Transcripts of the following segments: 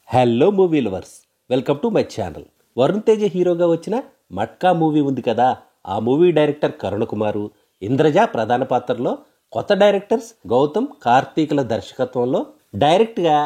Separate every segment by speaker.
Speaker 1: Hello movie lovers, welcome to my channel. Varun Teja హీరోగా వచ్చిన matka movie ఉంది కదా, ఆ మూవీ డైరెక్టర్ కరుణ కుమారు, ఇంద్రజ ప్రధాన పాత్రలో, కొత్త డైరెక్టర్స్ గౌతమ్, కార్తీక్ల దర్శకత్వంలో డైరెక్ట్గా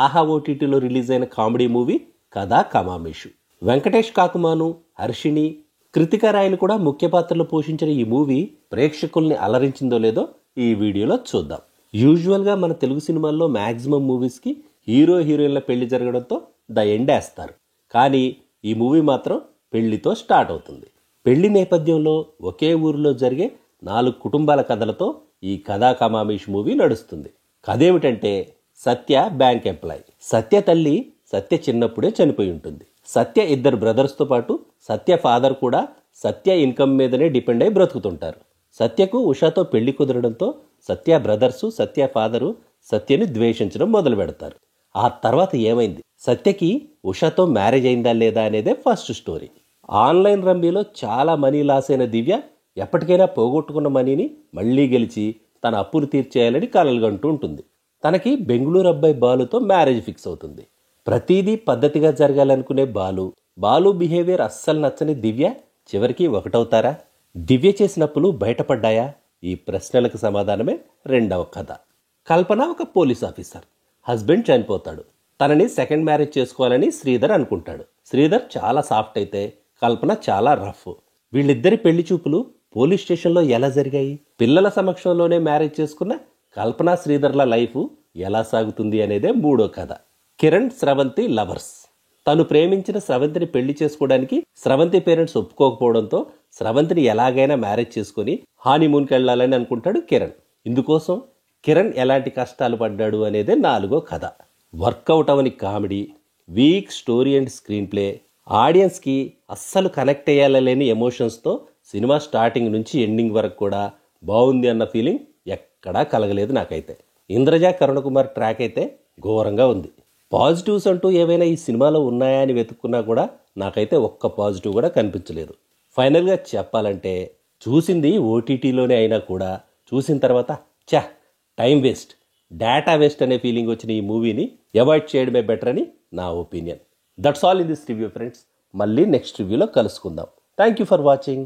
Speaker 1: ఆహా ఓటీటీలో రిలీజ్ అయిన కామెడీ మూవీ కథా కమామేషు. వెంకటేష్ కాకుమాను, హర్షిణి, కృతికా రాయలు కూడా ముఖ్య పాత్రలు పోషించిన ఈ మూవీ ప్రేక్షకుల్ని అలరించిందో లేదో ఈ వీడియోలో చూద్దాం. యూజువల్గా మన తెలుగు సినిమాల్లో మ్యాక్సిమం మూవీస్కి హీరో హీరోయిన్ల పెళ్లి జరగడంతో ద ఎండ్ వేస్తారు. కానీ ఈ మూవీ మాత్రం పెళ్లితో స్టార్ట్ అవుతుంది. పెళ్లి నేపథ్యంలో ఒకే ఊరిలో జరిగే 4 కుటుంబాల కథలతో ఈ కథా కమామేష్ మూవీ నడుస్తుంది. కథ ఏమిటంటే, సత్య బ్యాంక్ ఎంప్లాయ్. సత్య తల్లి సత్య చిన్నప్పుడే చనిపోయి ఉంటుంది. సత్య 2 బ్రదర్స్తో పాటు సత్య ఫాదర్ కూడా సత్య ఇన్కమ్ మీదనే డిపెండ్ అయి బ్రతుకుతుంటారు. సత్యకు ఉషాతో పెళ్లి కుదరడంతో సత్య బ్రదర్సు, సత్య ఫాదరు సత్యని ద్వేషించడం మొదలు పెడతారు. ఆ తర్వాత ఏమైంది, సత్యకి ఉషాతో మ్యారేజ్ అయిందా లేదా అనేదే ఫస్ట్ స్టోరీ. ఆన్లైన్ రమ్మీలో చాలా మనీ లాస్ అయిన దివ్య ఎప్పటికైనా పోగొట్టుకున్న మనీని మళ్లీ గెలిచి తన అప్పులు తీర్చేయాలని కలలుగంటూ ఉంటుంది. తనకి బెంగళూరు అబ్బాయి బాలుతో మ్యారేజ్ ఫిక్స్ అవుతుంది. ప్రతిదీ పద్ధతిగా జరగాలనుకునే బాలు బిహేవియర్ అస్సలు నచ్చని దివ్య చివరికి ఒకటవుతారా? దివ్య చేసినప్పులు బయటపడ్డాయా? ఈ ప్రశ్నలకు సమాధానమే రెండవ కథ. కల్పన ఒక పోలీస్ ఆఫీసర్. హస్బెండ్ చనిపోతాడు. తనని సెకండ్ మ్యారేజ్ చేసుకోవాలని శ్రీధర్ అనుకుంటాడు. శ్రీధర్ చాలా సాఫ్ట్ అయితే కల్పన చాలా రఫ్. వీళ్ళిద్దరి పెళ్లి చూపులు పోలీస్ స్టేషన్లో ఎలా జరిగాయి? పిల్లల సమక్షంలోనే మ్యారేజ్ చేసుకున్న కల్పన శ్రీధర్ల లైఫ్ ఎలా సాగుతుంది అనేదే మూడో కథ. కిరణ్ స్రవంతి లవర్స్. తను ప్రేమించిన స్రవంతిని పెళ్లి చేసుకోవడానికి స్రవంతి పేరెంట్స్ ఒప్పుకోకపోవడంతో స్రవంతిని ఎలాగైనా మ్యారేజ్ చేసుకుని హానీమూన్కి వెళ్ళాలని అనుకుంటాడు కిరణ్. ఇందుకోసం కిరణ్ ఎలాంటి కష్టాలు పడ్డాడు అనేదే నాలుగో కథ. వర్కౌట్ అవని comedy, weak story and screenplay, ఆడియన్స్కి అస్సలు కనెక్ట్ అయ్యాలలేని ఎమోషన్స్తో సినిమా స్టార్టింగ్ నుంచి ఎండింగ్ వరకు కూడా బాగుంది అన్న ఫీలింగ్ ఎక్కడా కలగలేదు నాకైతే. ఇంద్రజ, కరుణ కుమార్ ట్రాక్ అయితే ఘోరంగా ఉంది. పాజిటివ్స్ అంటూ ఏవైనా ఈ సినిమాలో ఉన్నాయా అని వెతుక్కున్నా కూడా నాకైతే ఒక్క పాజిటివ్ కూడా కనిపించలేదు. ఫైనల్గా చెప్పాలంటే, చూసింది ఓటీటీలోనే అయినా కూడా చూసిన తర్వాత టైం వేస్ట్, డేటా వేస్ట్ అనే ఫీలింగ్ వచ్చిన ఈ మూవీని అవాయిడ్ చేయడమే బెటర్ అని నా opinion. That's all in this review friends. మళ్ళీ నెక్స్ట్ రివ్యూలో కలుసుకుందాం. Thank you for watching.